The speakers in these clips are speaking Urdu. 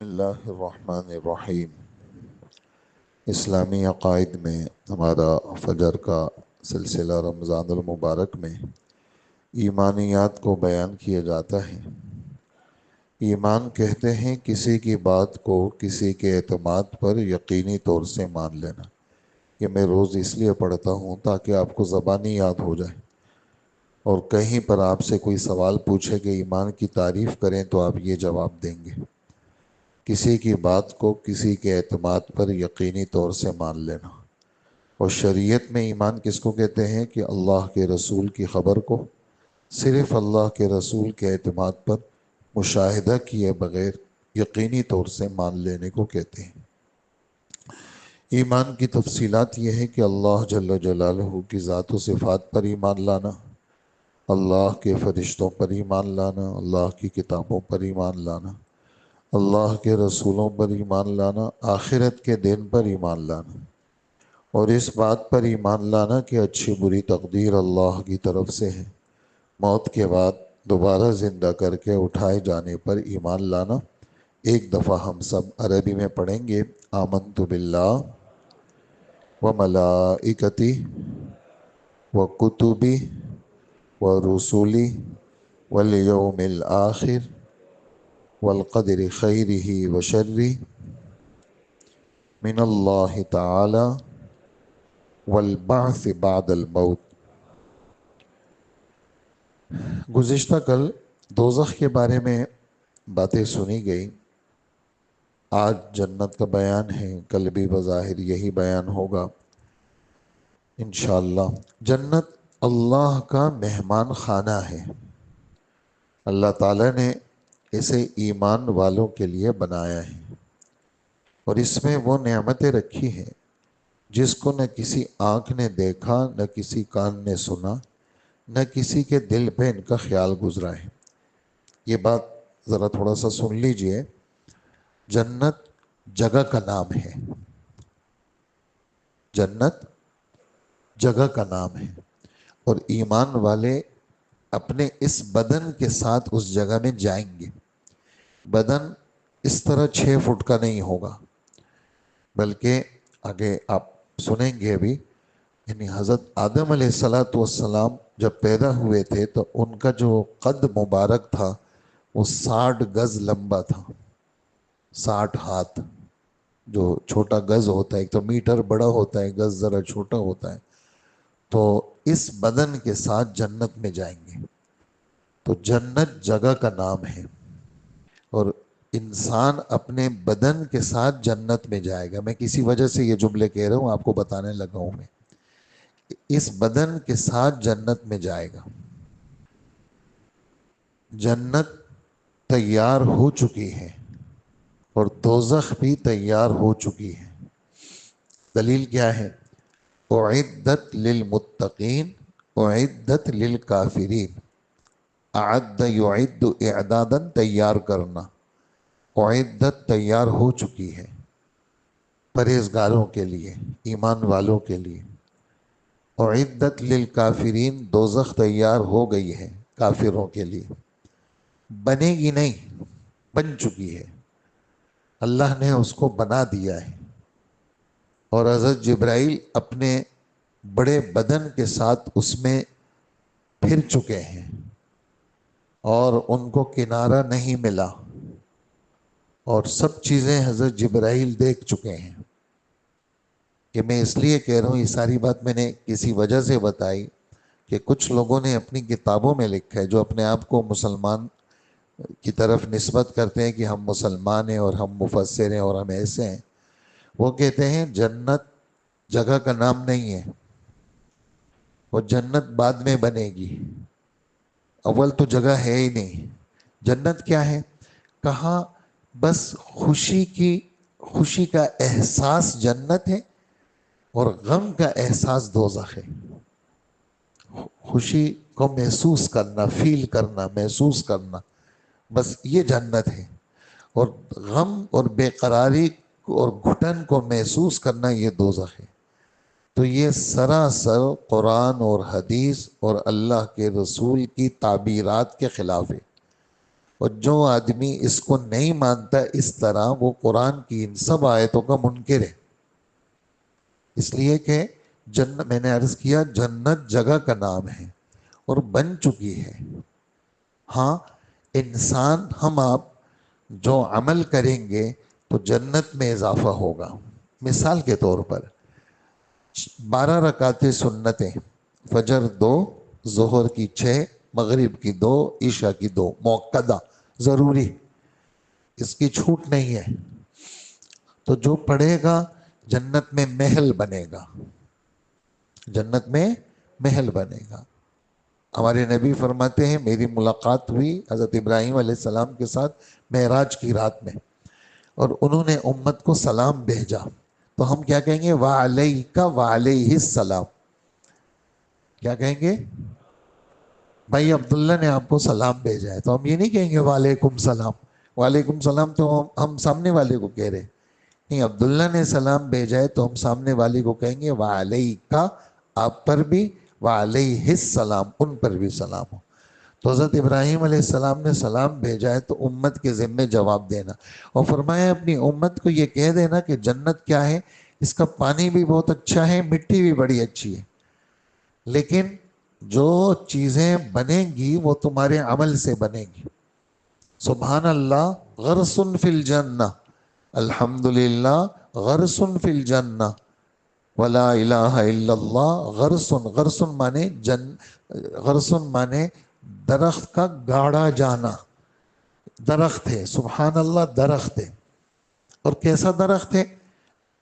اللہ الرحمن الرحیم۔ اسلامی عقائد میں ہمارا فجر کا سلسلہ رمضان المبارک میں ایمانیات کو بیان کیا جاتا ہے۔ ایمان کہتے ہیں کسی کی بات کو کسی کے اعتماد پر یقینی طور سے مان لینا۔ یہ میں روز اس لیے پڑھتا ہوں تاکہ آپ کو زبانی یاد ہو جائے، اور کہیں پر آپ سے کوئی سوال پوچھے کہ ایمان کی تعریف کریں تو آپ یہ جواب دیں گے۔ کسی کی بات کو کسی کے اعتماد پر یقینی طور سے مان لینا۔ اور شریعت میں ایمان کس کو کہتے ہیں کہ اللہ کے رسول کی خبر کو صرف اللہ کے رسول کے اعتماد پر مشاہدہ کیے بغیر یقینی طور سے مان لینے کو کہتے ہیں۔ ایمان کی تفصیلات یہ ہے کہ اللہ جل جلالہ کی ذات و صفات پر ایمان لانا، اللہ کے فرشتوں پر ایمان لانا، اللہ کی کتابوں پر ایمان لانا، اللہ کے رسولوں پر ایمان لانا، آخرت کے دن پر ایمان لانا، اور اس بات پر ایمان لانا کہ اچھی بری تقدیر اللہ کی طرف سے ہے۔ موت کے بعد دوبارہ زندہ کر کے اٹھائے جانے پر ایمان لانا۔ ایک دفعہ ہم سب عربی میں پڑھیں گے، آمنت باللہ و ملائکتی و کتبی و رسولی والیوم الآخر والقدر خیرہ و شرہ من اللہ تعالی والبعث بعد الموت۔ گزشتہ کل دوزخ کے بارے میں باتیں سنی گئی، آج جنت کا بیان ہے، کل بھی بظاہر یہی بیان ہوگا انشاءاللہ۔ جنت اللہ کا مہمان خانہ ہے۔ اللہ تعالیٰ نے اسے ایمان والوں کے لیے بنایا ہے، اور اس میں وہ نعمتیں رکھی ہیں جس کو نہ کسی آنکھ نے دیکھا، نہ کسی کان نے سنا، نہ کسی کے دل پہ ان کا خیال گزرا ہے۔ یہ بات ذرا تھوڑا سا سن لیجئے۔ جنت جگہ کا نام ہے، جنت جگہ کا نام ہے، اور ایمان والے اپنے اس بدن کے ساتھ اس جگہ میں جائیں گے۔ بدن اس طرح 6 فٹ کا نہیں ہوگا، بلکہ آگے آپ سنیں گے ابھی، یعنی حضرت آدم علیہ السلام جب پیدا ہوئے تھے تو ان کا جو قد مبارک تھا وہ 60 گز لمبا تھا، 60 ہاتھ۔ جو چھوٹا گز ہوتا ہے، ایک تو میٹر بڑا ہوتا ہے، گز ذرا چھوٹا ہوتا ہے، تو اس بدن کے ساتھ جنت میں جائیں گے۔ تو جنت جگہ کا نام ہے، اور انسان اپنے بدن کے ساتھ جنت میں جائے گا۔ میں کسی وجہ سے یہ جملے کہہ رہا ہوں، آپ کو بتانے لگا ہوں میں، اس بدن کے ساتھ جنت میں جائے گا۔ جنت تیار ہو چکی ہے، اور دوزخ بھی تیار ہو چکی ہے۔ دلیل کیا ہے؟ اعدت للمتقین اعدت للکافرین۔ اعد یعد اعدادا، تیار کرنا، اعدت تیار ہو چکی ہے پرہیزگاروں کے لیے، ایمان والوں کے لیے۔ اعدت للکافرین، دوزخ تیار ہو گئی ہے کافروں کے لیے، بنے گی نہیں، بن چکی ہے، اللہ نے اس کو بنا دیا ہے۔ اور حضرت جبرائیل اپنے بڑے بدن کے ساتھ اس میں پھر چکے ہیں، اور ان کو کنارہ نہیں ملا، اور سب چیزیں حضرت جبرائیل دیکھ چکے ہیں۔ کہ میں اس لیے کہہ رہا ہوں، یہ ساری بات میں نے کسی وجہ سے بتائی کہ کچھ لوگوں نے اپنی کتابوں میں لکھا ہے، جو اپنے آپ کو مسلمان کی طرف نسبت کرتے ہیں کہ ہم مسلمان ہیں اور ہم مفسر ہیں اور ہم ایسے ہیں، وہ کہتے ہیں جنت جگہ کا نام نہیں ہے، وہ جنت بعد میں بنے گی، اول تو جگہ ہے ہی نہیں۔ جنت کیا ہے؟ کہاں بس خوشی کا احساس جنت ہے، اور غم کا احساس دوزخ ہے۔ خوشی کو محسوس کرنا، فیل کرنا، محسوس کرنا، بس یہ جنت ہے، اور غم اور بے قراری اور گھٹن کو محسوس کرنا یہ دوزخ ہے۔ تو یہ سراسر قرآن اور حدیث اور اللہ کے رسول کی تعبیرات کے خلاف ہے۔ اور جو آدمی اس کو نہیں مانتا اس طرح، وہ قرآن کی ان سب آیتوں کا منکر ہے۔ اس لیے کہ جنت، میں نے عرض کیا، جنت جگہ کا نام ہے اور بن چکی ہے۔ ہاں انسان، ہم آپ جو عمل کریں گے تو جنت میں اضافہ ہوگا۔ مثال کے طور پر 12 رکعتیں سنتیں، فجر 2، ظہر کی 6، مغرب کی 2، عشاء کی 2، موقدہ، ضروری، اس کی چھوٹ نہیں ہے۔ تو جو پڑھے گا جنت میں محل بنے گا، جنت میں محل بنے گا۔ ہمارے نبی فرماتے ہیں، میری ملاقات ہوئی حضرت ابراہیم علیہ السلام کے ساتھ معراج کی رات میں، اور انہوں نے امت کو سلام بھیجا، تو ہم کیا کہیں گے؟ وعلیک وعلیہ السلام۔ کیا کہیں گے؟ بھائی عبداللہ نے آپ کو سلام بھیجا ہے، تو ہم یہ نہیں کہیں گے وعلیکم سلام۔ وعلیکم سلام تو ہم سامنے والے کو کہہ رہے نہیں، عبداللہ نے سلام بھیجا ہے تو ہم سامنے والے کو کہیں گے وعلیک، آپ پر بھی، وعلیہ السلام، ان پر بھی سلام ہو۔ تو حضرت ابراہیم علیہ السلام نے سلام بھیجا ہے تو امت کے ذمے جواب دینا، اور فرمایا اپنی امت کو یہ کہہ دینا کہ جنت کیا ہے، اس کا پانی بھی بہت اچھا ہے، مٹی بھی بڑی اچھی ہے، لیکن جو چیزیں بنیں گی وہ تمہارے عمل سے بنیں گی۔ سبحان اللہ غرس فی الجنہ، الحمدللہ غرس فی الجنہ، ولا الہ الا اللہ غرسن، غرسن مانے غرسن مانے درخت کا گاڑا جانا، درخت ہے، سبحان اللہ درخت ہے۔ اور کیسا درخت ہے؟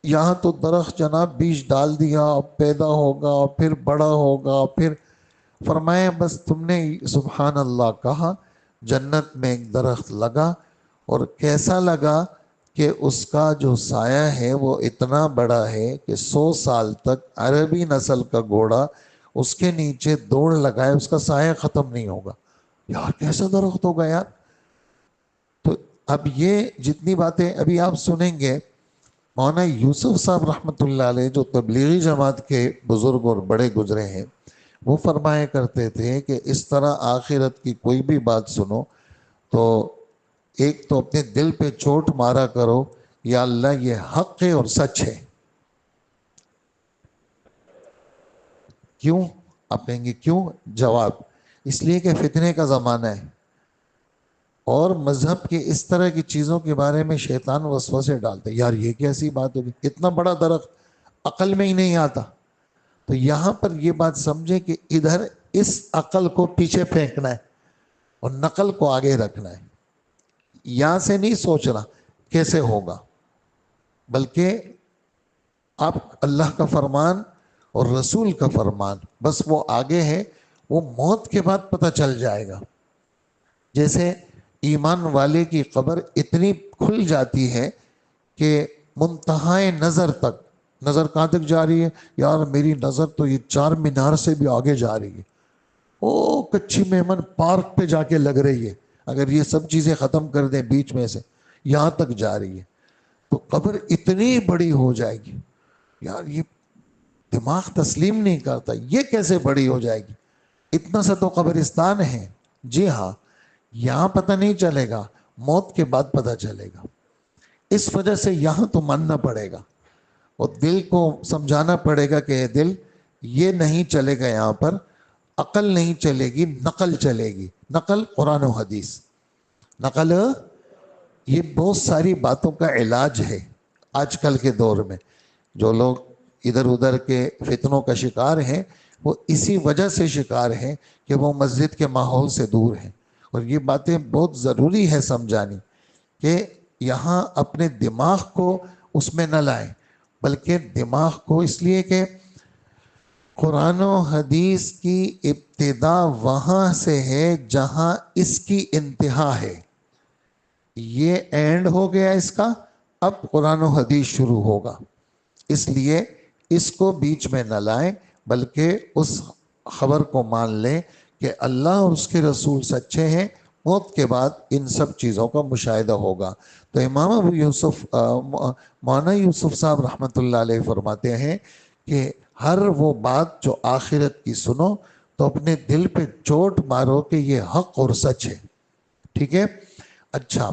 یہاں تو درخت جناب بیج ڈال دیا، اب پیدا ہوگا، پھر بڑا ہوگا، پھر فرمایا بس تم نے سبحان اللہ کہا، جنت میں ایک درخت لگا، اور کیسا لگا کہ اس کا جو سایہ ہے وہ اتنا بڑا ہے کہ 100 سال تک عربی نسل کا گھوڑا اس کے نیچے دوڑ لگائے، اس کا سایہ ختم نہیں ہوگا۔ یار کیسا درخت ہوگا یار! تو اب یہ جتنی باتیں ابھی آپ سنیں گے، مولانا یوسف صاحب رحمۃ اللہ علیہ جو تبلیغی جماعت کے بزرگ اور بڑے گزرے ہیں، وہ فرمایا کرتے تھے کہ اس طرح آخرت کی کوئی بھی بات سنو تو ایک تو اپنے دل پہ چوٹ مارا کرو، یا اللہ یہ حق ہے اور سچ ہے۔ کیوں؟ آپ کہیں گے کیوں؟ جواب، اس لیے کہ فتنے کا زمانہ ہے، اور مذہب کے اس طرح کی چیزوں کے بارے میں شیطان وسوسے ڈالتے، یار یہ کیسی بات ہوگی، اتنا بڑا درخت عقل میں ہی نہیں آتا۔ تو یہاں پر یہ بات سمجھے کہ ادھر اس عقل کو پیچھے پھینکنا ہے اور نقل کو آگے رکھنا ہے۔ یہاں سے نہیں سوچنا کیسے ہوگا، بلکہ آپ اللہ کا فرمان اور رسول کا فرمان، بس وہ آگے ہے، وہ موت کے بعد پتہ چل جائے گا۔ جیسے ایمان والے کی قبر اتنی کھل جاتی ہے کہ منتہائے نظر تک، نظر کہاں تک جا رہی ہے؟ یار میری نظر تو یہ 4 مینار سے بھی آگے جا رہی ہے، او کچھی مہمن پارک پہ جا کے لگ رہی ہے، اگر یہ سب چیزیں ختم کر دیں بیچ میں سے، یہاں تک جا رہی ہے۔ تو قبر اتنی بڑی ہو جائے گی، یار یہ دماغ تسلیم نہیں کرتا، یہ کیسے بڑی ہو جائے گی؟ اتنا سا تو قبرستان ہے۔ جی ہاں، یہاں پتہ نہیں چلے گا، موت کے بعد پتہ چلے گا۔ اس وجہ سے یہاں تو ماننا پڑے گا، اور دل کو سمجھانا پڑے گا کہ دل یہ نہیں چلے گا، یہاں پر عقل نہیں چلے گی، نقل چلے گی۔ نقل قرآن و حدیث، نقل یہ بہت ساری باتوں کا علاج ہے۔ آج کل کے دور میں جو لوگ ادھر ادھر کے فتنوں کا شکار ہیں، وہ اسی وجہ سے شکار ہیں کہ وہ مسجد کے ماحول سے دور ہیں، اور یہ باتیں بہت ضروری ہے سمجھانی، کہ یہاں اپنے دماغ کو اس میں نہ لائیں، بلکہ دماغ کو، اس لیے کہ قرآن و حدیث کی ابتدا وہاں سے ہے جہاں اس کی انتہا ہے۔ یہ اینڈ ہو گیا اس کا، اب قرآن و حدیث شروع ہوگا، اس لیے اس کو بیچ میں نہ لائیں، بلکہ اس خبر کو مان لیں کہ اللہ اور اس کے رسول سچے ہیں، موت کے بعد ان سب چیزوں کا مشاہدہ ہوگا۔ تو امام ابو یوسف مولانا یوسف صاحب رحمۃ اللہ علیہ فرماتے ہیں کہ ہر وہ بات جو آخرت کی سنو تو اپنے دل پہ چوٹ مارو کہ یہ حق اور سچ ہے، ٹھیک ہے؟ اچھا،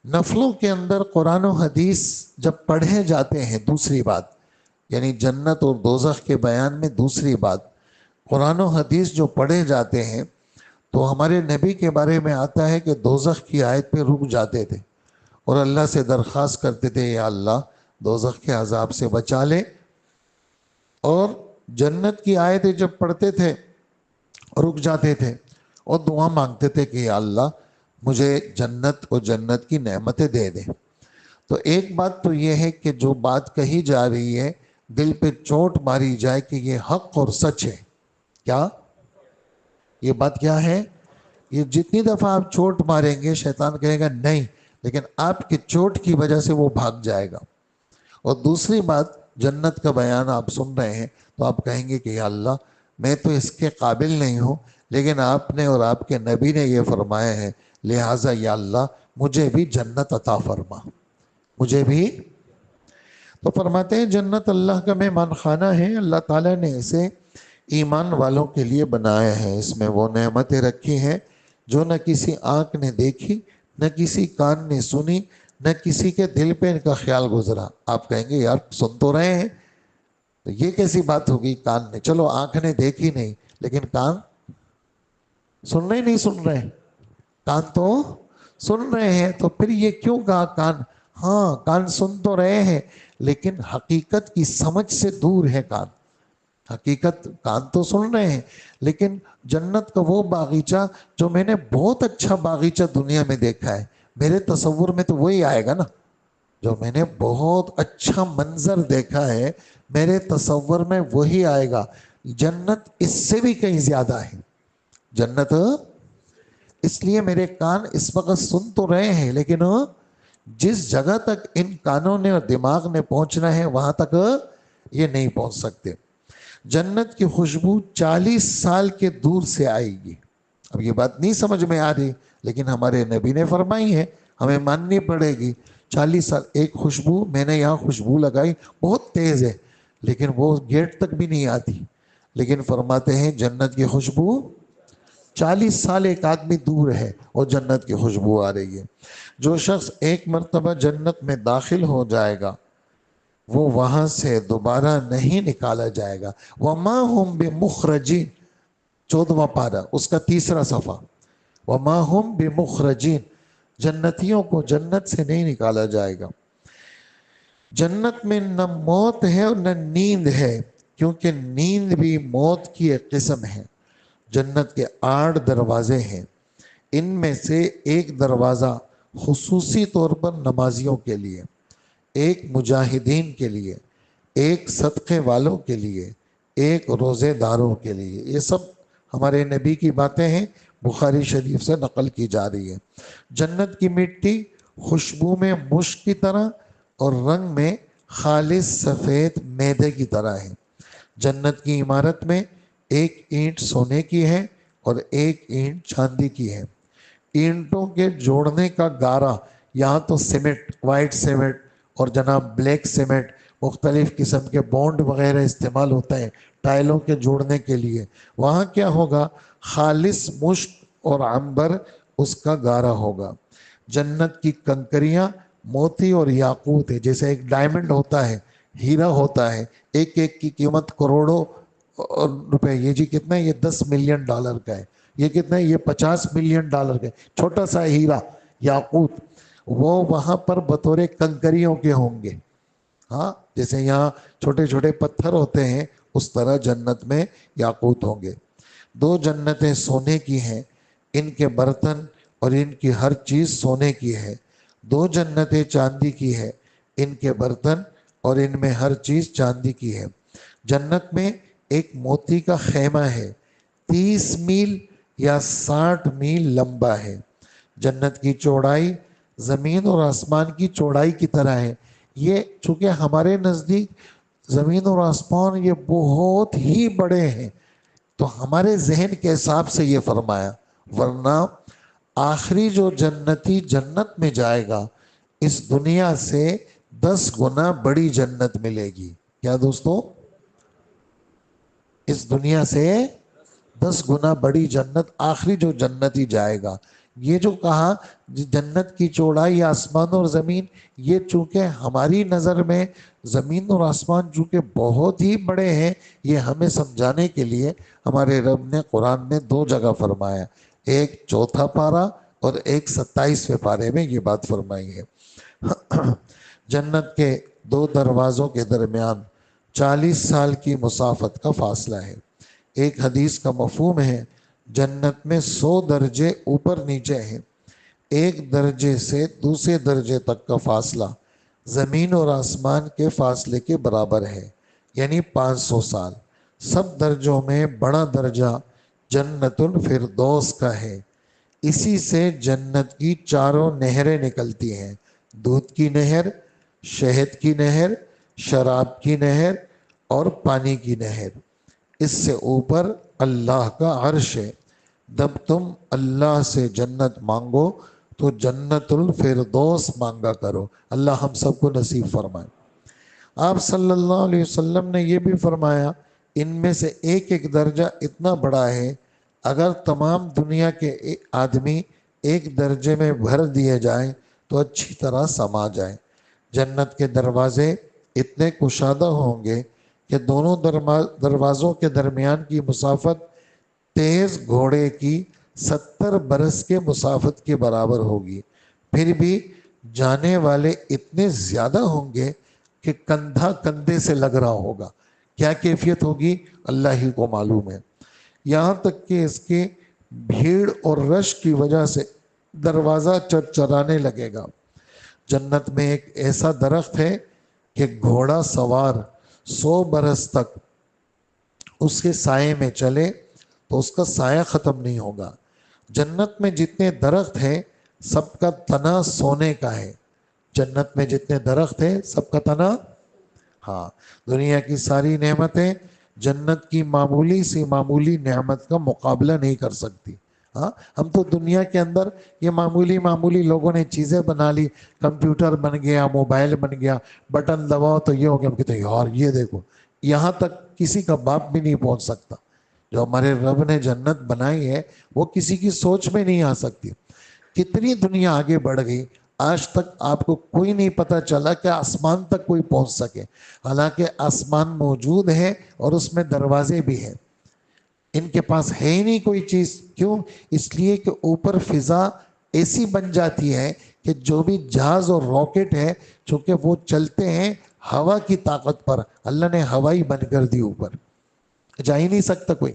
نفلوں کے اندر قرآن و حدیث جب پڑھے جاتے ہیں، دوسری بات، یعنی جنت اور دوزخ کے بیان میں دوسری بات، قرآن و حدیث جو پڑھے جاتے ہیں تو ہمارے نبی کے بارے میں آتا ہے کہ دوزخ کی آیت پہ رک جاتے تھے اور اللہ سے درخواست کرتے تھے، یا اللہ دوزخ کے عذاب سے بچا لے، اور جنت کی آیتیں جب پڑھتے تھے رک جاتے تھے اور دعا مانگتے تھے کہ یا اللہ مجھے جنت اور جنت کی نعمتیں دے دے۔ تو ایک بات تو یہ ہے کہ جو بات کہی جا رہی ہے دل پہ چوٹ ماری جائے کہ یہ حق اور سچ ہے۔ کیا یہ بات کیا ہے؟ یہ جتنی دفعہ آپ چوٹ ماریں گے شیطان کہے گا نہیں، لیکن آپ کی چوٹ کی وجہ سے وہ بھاگ جائے گا۔ اور دوسری بات، جنت کا بیان آپ سن رہے ہیں تو آپ کہیں گے کہ یا اللہ میں تو اس کے قابل نہیں ہوں، لیکن آپ نے اور آپ کے نبی نے یہ فرمایا ہے، لہٰذا یا اللہ مجھے بھی جنت عطا فرما، مجھے بھی۔ تو فرماتے ہیں جنت اللہ کا مہمان خانہ ہے، اللہ تعالیٰ نے اسے ایمان والوں کے لیے بنایا ہے، اس میں وہ نعمتیں رکھی ہیں جو نہ کسی آنکھ نے دیکھی، نہ کسی کان نے سنی، نہ کسی کے دل پہ ان کا خیال گزرا۔ آپ کہیں گے یار سن تو رہے ہیں، تو یہ کیسی بات ہوگی؟ کان نے، چلو آنکھ نے دیکھی نہیں لیکن کان سن رہے نہیں سن رہے؟ کان تو سن رہے ہیں، تو پھر یہ کیوں کہا کان؟ ہاں کان سن تو رہے ہیں لیکن حقیقت کی سمجھ سے دور ہے کان۔ حقیقت کان تو سن رہے ہیں لیکن جنت کا وہ باغیچہ جو میں نے بہت اچھا باغیچہ دنیا میں دیکھا ہے، میرے تصور میں تو وہی آئے گا نا، جو میں نے بہت اچھا منظر دیکھا ہے میرے تصور میں وہی آئے گا۔ جنت اس سے بھی کہیں زیادہ ہے جنت۔ اس لیے میرے کان اس وقت سن تو رہے ہیں لیکن جس جگہ تک ان کانوں نے اور دماغ نے پہنچنا ہے وہاں تک یہ نہیں پہنچ سکتے۔ جنت کی خوشبو 40 سال کے دور سے آئے گی۔ اب یہ بات نہیں سمجھ میں آ رہی لیکن ہمارے نبی نے فرمائی ہے، ہمیں ماننی پڑے گی۔ 40 سال ایک خوشبو، میں نے یہاں خوشبو لگائی بہت تیز ہے لیکن وہ گیٹ تک بھی نہیں آتی، لیکن فرماتے ہیں جنت کی خوشبو 40 سال ایک آدمی دور ہے اور جنت کی خوشبو آ رہی ہے۔ جو شخص ایک مرتبہ جنت میں داخل ہو جائے گا وہ وہاں سے دوبارہ نہیں نکالا جائے گا۔ وَمَا هُمْ بِمُخْرَجِينَ، 14واں پارہ اس کا 3 صفحہ، وَمَا هُمْ بِمُخْرَجِينَ، جنتیوں کو جنت سے نہیں نکالا جائے گا۔ جنت میں نہ موت ہے اور نہ نیند ہے، کیونکہ نیند بھی موت کی ایک قسم ہے۔ جنت کے 8 دروازے ہیں، ان میں سے ایک دروازہ خصوصی طور پر نمازیوں کے لیے، ایک مجاہدین کے لیے، ایک صدقے والوں کے لیے، ایک روزے داروں کے لیے۔ یہ سب ہمارے نبی کی باتیں ہیں، بخاری شریف سے نقل کی جا رہی ہے۔ جنت کی مٹی خوشبو میں مشک کی طرح اور رنگ میں خالص سفید میدے کی طرح ہے۔ جنت کی عمارت میں ایک اینٹ سونے کی ہے اور ایک اینٹ چاندی کی ہے۔ اینٹوں کے جوڑنے کا گارا، یہاں تو سیمنٹ، وائٹ سیمنٹ اور جناب بلیک سیمنٹ، مختلف قسم کے بونڈ وغیرہ استعمال ہوتے ہیں ٹائلوں کے جوڑنے کے لیے، وہاں کیا ہوگا؟ خالص مشک اور عنبر اس کا گارا ہوگا۔ جنت کی کنکریاں موتی اور یاقوت ہے، جیسے ایک ڈائمنڈ ہوتا ہے، ہیرا ہوتا ہے، ایک ایک کی قیمت کروڑوں روپے۔ یہ جی کتنا ہے؟ یہ $10 ملین کا ہے۔ یہ کتنا ہے؟ یہ $50 ملین کا ہے۔ چھوٹا سا ہیرا یاقوت، وہ وہاں پر بطور کنکریوں کے ہوں گے۔ ہاں جیسے یہاں چھوٹے چھوٹے پتھر ہوتے ہیں اس طرح جنت میں یاقوت ہوں گے۔ 2 جنتیں سونے کی ہیں، ان کے برتن اور ان کی ہر چیز سونے کی ہے۔ 2 جنتیں چاندی کی ہے، ان کے برتن اور ان میں ہر چیز چاندی کی ہے۔ جنت میں ایک موتی کا خیمہ ہے، 30 میل یا 60 میل لمبا ہے۔ جنت کی چوڑائی زمین اور آسمان کی چوڑائی کی طرح ہے۔ یہ چونکہ ہمارے نزدیک زمین اور آسمان یہ بہت ہی بڑے ہیں تو ہمارے ذہن کے حساب سے یہ فرمایا، ورنہ آخری جو جنتی جنت میں جائے گا اس دنیا سے 10 گنا بڑی جنت ملے گی۔ کیا دوستو؟ اس دنیا سے 10 گنا بڑی جنت آخری جو جنتی جائے گا۔ یہ جو کہا جنت کی چوڑائی آسمان اور زمین، یہ چونکہ ہماری نظر میں زمین اور آسمان چونکہ بہت ہی بڑے ہیں، یہ ہمیں سمجھانے کے لیے ہمارے رب نے قرآن میں 2 جگہ فرمایا، ایک 4 پارہ اور ایک 27ویں پارے میں یہ بات فرمائی ہے۔ جنت کے 2 دروازوں کے درمیان 40 سال کی مسافت کا فاصلہ ہے۔ ایک حدیث کا مفہوم ہے جنت میں 100 درجے اوپر نیچے ہیں، ایک درجے سے دوسرے درجے تک کا فاصلہ زمین اور آسمان کے فاصلے کے برابر ہے، یعنی 500 سال۔ سب درجوں میں بڑا درجہ جنت الفردوس کا ہے، اسی سے جنت کی 4 نہریں نکلتی ہیں، دودھ کی نہر، شہد کی نہر، شراب کی نہر اور پانی کی نہر۔ اس سے اوپر اللہ کا عرش ہے۔ جب تم اللہ سے جنت مانگو تو جنت الفردوس مانگا کرو، اللہ ہم سب کو نصیب فرمائے۔ آپ صلی اللہ علیہ وسلم نے یہ بھی فرمایا ان میں سے ایک ایک درجہ اتنا بڑا ہے، اگر تمام دنیا کے آدمی ایک درجے میں بھر دیے جائیں تو اچھی طرح سما جائیں۔ جنت کے دروازے اتنے کشادہ ہوں گے کہ دونوں دروازوں کے درمیان کی مسافت تیز گھوڑے کی 70 برس کے مسافت کے برابر ہوگی، پھر بھی جانے والے اتنے زیادہ ہوں گے کہ کندھا کندھے سے لگ رہا ہوگا۔ کیا کیفیت ہوگی اللہ ہی کو معلوم ہے، یہاں تک کہ اس کی بھیڑ اور رش کی وجہ سے دروازہ چرچرانے لگے گا۔ جنت میں ایک ایسا درخت ہے کہ گھوڑا سوار 100 برس تک اس کے سائے میں چلے تو اس کا سایہ ختم نہیں ہوگا۔ جنت میں جتنے درخت ہیں سب کا تنا سونے کا ہے، جنت میں جتنے درخت ہیں سب کا تنا، ہاں، دنیا کی ساری نعمتیں جنت کی معمولی سی معمولی نعمت کا مقابلہ نہیں کر سکتی۔ ہاں، ہم تو دنیا کے اندر یہ معمولی لوگوں نے چیزیں بنا لی، کمپیوٹر بن گیا، موبائل بن گیا، بٹن دباؤ تو یہ ہو گیا، ہم کہتے ہیں یار یہ دیکھو، یہاں تک کسی کا باپ بھی نہیں پہنچ سکتا۔ جو ہمارے رب نے جنت بنائی ہے وہ کسی کی سوچ میں نہیں آ سکتی۔ کتنی دنیا آگے بڑھ گئی، آج تک آپ کو کوئی نہیں پتا چلا کہ آسمان تک کوئی پہنچ سکے، حالانکہ آسمان موجود ہے اور اس میں دروازے بھی ہیں، ان کے پاس ہے ہی نہیں کوئی چیز۔ کیوں؟ اس لیے کہ اوپر فضا ایسی بن جاتی ہے کہ جو بھی جہاز اور راکٹ ہے چونکہ وہ چلتے ہیں ہوا کی طاقت پر، اللہ نے ہوائی بن کر دی، اوپر جا ہی نہیں سکتا کوئی،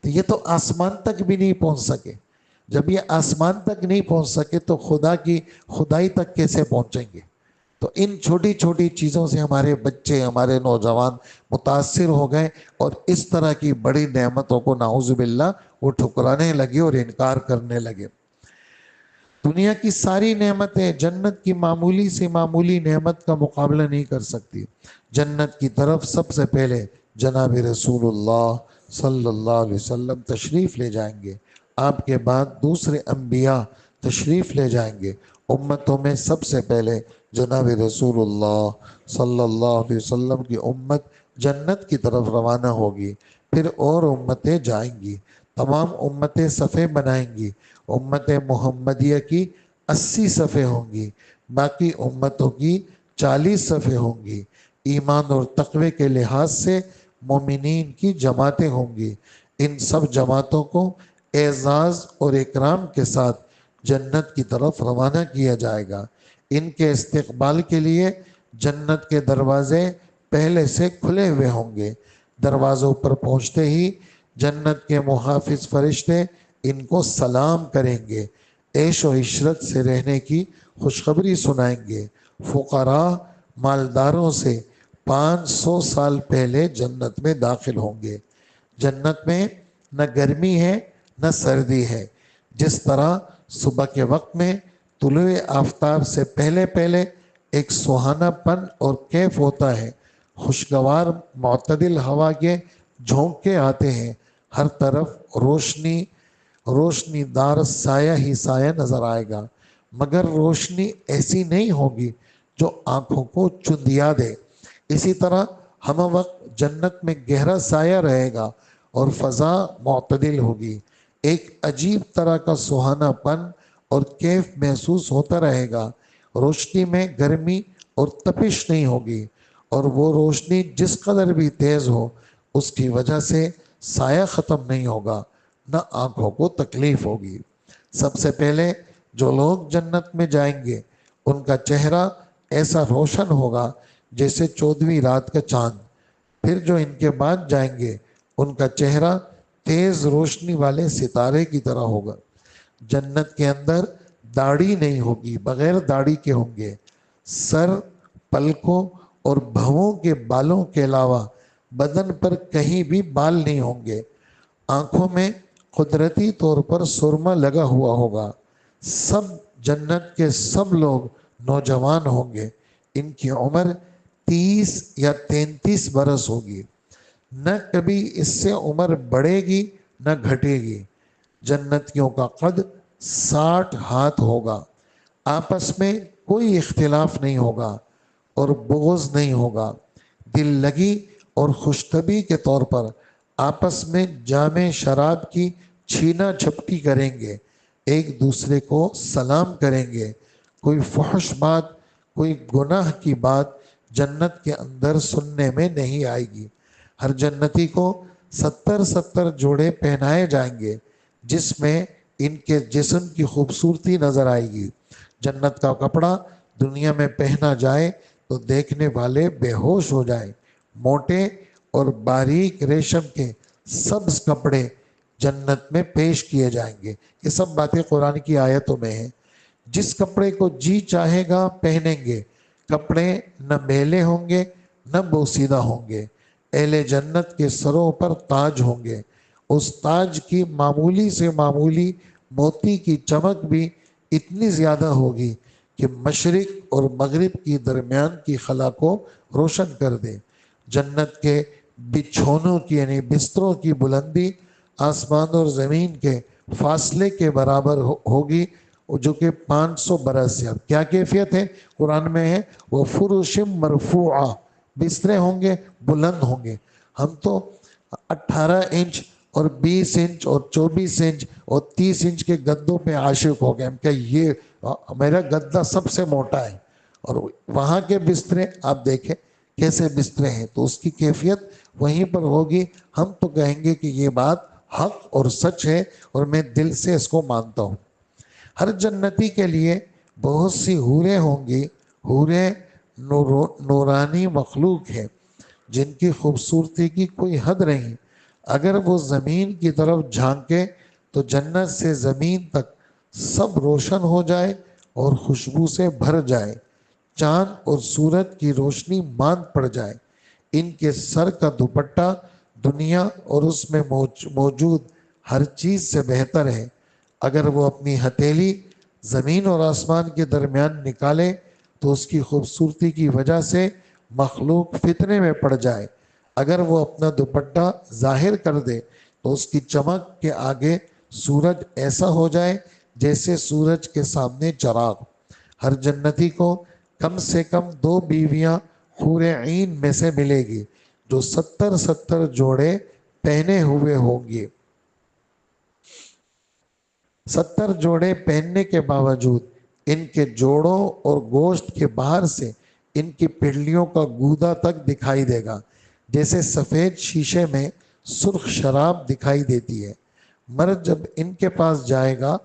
تو یہ تو آسمان تک بھی نہیں پہنچ سکے۔ جب یہ آسمان تک نہیں پہنچ سکے تو خدا کی خدائی تک کیسے پہنچیں گے؟ تو ان چھوٹی چھوٹی چیزوں سے ہمارے بچے، ہمارے نوجوان متاثر ہو گئے اور اس طرح کی بڑی نعمتوں کو نعوذ باللہ وہ ٹھکرانے لگے اور انکار کرنے لگے۔ دنیا کی ساری نعمتیں جنت کی معمولی سے معمولی نعمت کا مقابلہ نہیں کر سکتی۔ جنت کی طرف سب سے پہلے جناب رسول اللہ صلی اللہ علیہ وسلم تشریف لے جائیں گے، آپ کے بعد دوسرے انبیاء تشریف لے جائیں گے۔ امتوں میں سب سے پہلے جناب رسول اللہ صلی اللہ علیہ وسلم کی امت جنت کی طرف روانہ ہوگی، پھر اور امتیں جائیں گی، تمام امتیں صفیں بنائیں گی۔ امت محمدیہ کی 80 صفیں ہوں گی، باقی امتوں کی 40 صفیں ہوں گی۔ ایمان اور تقوی کے لحاظ سے مومنین کی جماعتیں ہوں گی، ان سب جماعتوں کو اعزاز اور اکرام کے ساتھ جنت کی طرف روانہ کیا جائے گا۔ ان کے استقبال کے لیے جنت کے دروازے پہلے سے کھلے ہوئے ہوں گے۔ دروازوں پر پہنچتے ہی جنت کے محافظ فرشتے ان کو سلام کریں گے، عیش و عشرت سے رہنے کی خوشخبری سنائیں گے۔ فقراء مالداروں سے 500 سال پہلے جنت میں داخل ہوں گے۔ جنت میں نہ گرمی ہے نہ سردی ہے، جس طرح صبح کے وقت میں طلوع آفتاب سے پہلے پہلے ایک سہانا پن اور کیف ہوتا ہے، خوشگوار معتدل ہوا کے جھونکے آتے ہیں، ہر طرف روشنی دار سایہ ہی سایہ نظر آئے گا، مگر روشنی ایسی نہیں ہوگی جو آنکھوں کو چندیا دے۔ اسی طرح ہم وقت جنت میں گہرا سایہ رہے گا اور فضا معتدل ہوگی، ایک عجیب طرح کا سہانا پن اور کیف محسوس ہوتا رہے گا۔ روشنی میں گرمی اور تپش نہیں ہوگی، اور وہ روشنی جس قدر بھی تیز ہو اس کی وجہ سے سایہ ختم نہیں ہوگا، نہ آنکھوں کو تکلیف ہوگی۔ سب سے پہلے جو لوگ جنت میں جائیں گے ان کا چہرہ ایسا روشن ہوگا جیسے 14ویں رات کا چاند۔ پھر جو ان کے بعد جائیں گے ان کا چہرہ تیز روشنی والے ستارے کی طرح ہوگا۔ جنت کے اندر داڑھی نہیں ہوگی، بغیر داڑھی کے ہوں گے۔ سر، پلکوں اور بھووں کے بالوں کے علاوہ بدن پر کہیں بھی بال نہیں ہوں گے۔ آنکھوں میں قدرتی طور پر سرما لگا ہوا ہوگا۔ سب جنت کے سب لوگ نوجوان ہوں گے۔ ان کی عمر 30 یا 33 برس ہوگی۔ نہ کبھی اس سے عمر بڑھے گی نہ گھٹے گی۔ جنتیوں کا قد 60 ہاتھ ہوگا۔ آپس میں کوئی اختلاف نہیں ہوگا اور بغض نہیں ہوگا۔ دل لگی اور خوشطبی کے طور پر آپس میں جام شراب کی چھینا جھپٹی کریں گے، ایک دوسرے کو سلام کریں گے۔ کوئی فحش بات، کوئی گناہ کی بات جنت کے اندر سننے میں نہیں آئے گی۔ ہر جنتی کو 70 جوڑے پہنائے جائیں گے جس میں ان کے جسم کی خوبصورتی نظر آئے گی۔ جنت کا کپڑا دنیا میں پہنا جائے تو دیکھنے والے بے ہوش ہو جائیں۔ موٹے اور باریک ریشم کے سبز کپڑے جنت میں پیش کیے جائیں گے۔ یہ سب باتیں قرآن کی آیتوں میں ہیں۔ جس کپڑے کو جی چاہے گا پہنیں گے۔ کپڑے نہ میلے ہوں گے نہ بوسیدہ ہوں گے۔ اہل جنت کے سروں پر تاج ہوں گے۔ اس تاج کی معمولی سے معمولی موتی کی چمک بھی اتنی زیادہ ہوگی کہ مشرق اور مغرب کی درمیان کی خلا کو روشن کر دے۔ جنت کے بچھونوں کی یعنی بستروں کی بلندی آسمان اور زمین کے فاصلے کے برابر ہوگی، جو کہ 500 برس ہے۔ اب کیا کیفیت ہے؟ قرآن میں ہے وہ فرشم مرفوعہ، بسترے ہوں گے بلند ہوں گے۔ ہم تو 18 انچ اور 20 انچ اور 24 انچ اور 30 انچ کے گدوں پہ عاشق ہو گئے۔ ہم کہ یہ میرا گدا سب سے موٹا ہے، اور وہاں کے بسترے آپ دیکھیں کیسے بسترے ہیں، تو اس کی کیفیت وہیں پر ہوگی۔ ہم تو کہیں گے کہ یہ بات حق اور سچ ہے اور میں دل سے اس کو مانتا ہوں۔ ہر جنتی کے لیے بہت سی حوریں ہوں گی۔ حوریں نورانی مخلوق ہیں جن کی خوبصورتی کی کوئی حد نہیں۔ اگر وہ زمین کی طرف جھانکے تو جنت سے زمین تک سب روشن ہو جائے اور خوشبو سے بھر جائے، چاند اور سورج کی روشنی ماند پڑ جائے۔ ان کے سر کا دوپٹہ دنیا اور اس میں موجود ہر چیز سے بہتر ہے۔ اگر وہ اپنی ہتھیلی زمین اور آسمان کے درمیان نکالے تو اس کی خوبصورتی کی وجہ سے مخلوق فتنے میں پڑ جائے۔ اگر وہ اپنا دوپٹہ ظاہر کر دے تو اس کی چمک کے آگے سورج ایسا ہو جائے جیسے سورج کے سامنے چراغ۔ ہر جنتی کو کم سے کم 2 بیویاں حور عین میں سے ملے گی جو 70 جوڑے پہنے ہوئے ہوں گی۔ 70 جوڑے پہننے کے باوجود ان کے جوڑوں اور گوشت کے باہر سے ان کی پنڈلیوں کا گودا تک دکھائی دے گا، جیسے سفید شیشے میں سرخ شراب دکھائی دیتی ہے۔ مرد جب ان کے پاس جائے گا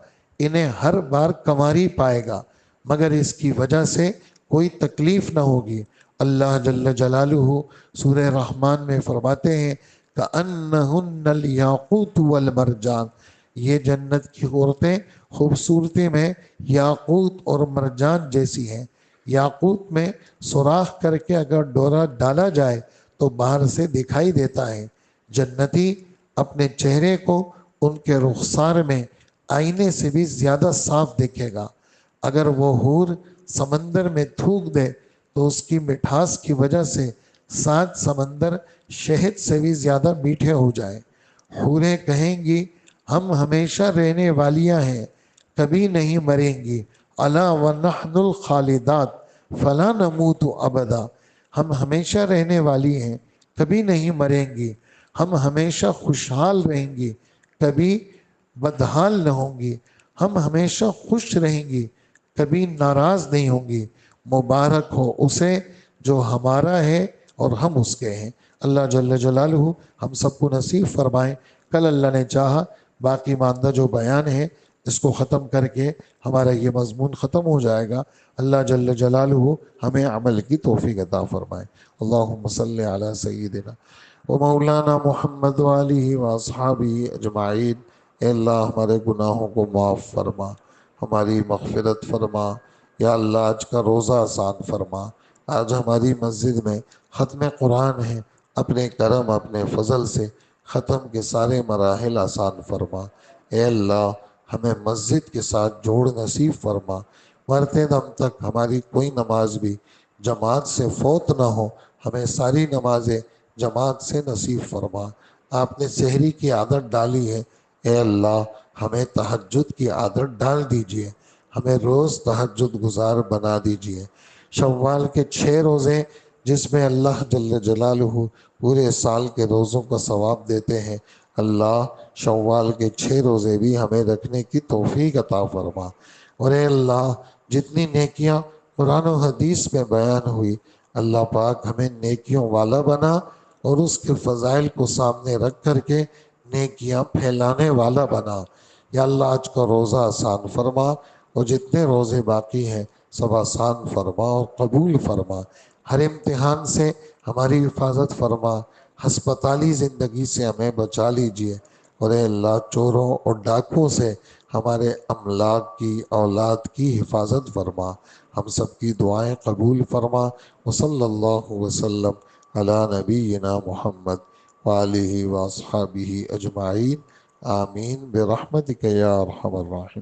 انہیں ہر بار کنواری پائے گا، مگر اس کی وجہ سے کوئی تکلیف نہ ہوگی۔ اللہ جل جلالہ سورہ رحمان میں فرماتے ہیں کأنہن الیاقوت والمرجان، یہ جنت کی عورتیں خوبصورتی میں یاقوت اور مرجان جیسی ہیں۔ یاقوت میں سوراخ کر کے اگر ڈورا ڈالا جائے تو باہر سے دکھائی دیتا ہے۔ جنتی اپنے چہرے کو ان کے رخسار میں آئینے سے بھی زیادہ صاف دیکھے گا۔ اگر وہ حور سمندر میں تھوک دے تو اس کی مٹھاس کی وجہ سے 7 سمندر شہد سے بھی زیادہ میٹھے ہو جائیں۔ حوریں کہیں گی ہم ہمیشہ رہنے والیاں ہیں، کبھی نہیں مریں گی۔ الا ونحن الخالدات فلا نموت ابدا، ہم ہمیشہ رہنے والی ہیں، کبھی نہیں مریں گی۔ ہم ہمیشہ خوشحال رہیں گی، کبھی بدحال نہ ہوں گی۔ ہم ہمیشہ خوش رہیں گی، کبھی ناراض نہیں ہوں گی۔ مبارک ہو اسے جو ہمارا ہے اور ہم اس کے ہیں۔ اللہ جل جلالہ ہم سب کو نصیب فرمائے۔ کل اللہ نے چاہا باقی ماندہ جو بیان ہے اس کو ختم کر کے ہمارا یہ مضمون ختم ہو جائے گا۔ اللہ جل جلالہ ہمیں عمل کی توفیق عطا فرمائے۔ اللہم صلی علی سیدنا و مولانا محمد وآلہ و اصحابہ اجمعین۔ اے اللہ ہمارے گناہوں کو معاف فرما، ہماری مغفرت فرما۔ یا اللہ آج کا روزہ آسان فرما۔ آج ہماری مسجد میں ختم قرآن ہے، اپنے کرم اپنے فضل سے ختم کے سارے مراحل آسان فرما۔ اے اللہ ہمیں مسجد کے ساتھ جوڑ نصیب فرما۔ مرتے دم تک ہماری کوئی نماز بھی جماعت سے فوت نہ ہو، ہمیں ساری نمازیں جماعت سے نصیب فرما۔ آپ نے سحری کی عادت ڈالی ہے، اے اللہ ہمیں تہجد کی عادت ڈال دیجئے، ہمیں روز تہجد گزار بنا دیجئے۔ شوال کے 6 روزے جس میں اللہ جل جلالہ پورے سال کے روزوں کا ثواب دیتے ہیں، اللہ شوال کے 6 روزے بھی ہمیں رکھنے کی توفیق عطا فرما۔ اور اے اللہ جتنی نیکیاں قرآن و حدیث میں بیان ہوئی، اللہ پاک ہمیں نیکیوں والا بنا اور اس کے فضائل کو سامنے رکھ کر کے نیکیاں پھیلانے والا بنا۔ یا اللہ آج کا روزہ آسان فرما اور جتنے روزے باقی ہیں سب آسان فرما اور قبول فرما۔ ہر امتحان سے ہماری حفاظت فرما، ہسپتالی زندگی سے ہمیں بچا لیجئے۔ اور اے اللہ چوروں اور ڈاکوں سے ہمارے املاک کی اولاد کی حفاظت فرما۔ ہم سب کی دعائیں قبول فرما۔ وصلی اللہ وسلم علی نبینا محمد وآلہ واصحابہ اجمعین، آمین برحمتک یا ارحم الراحمین۔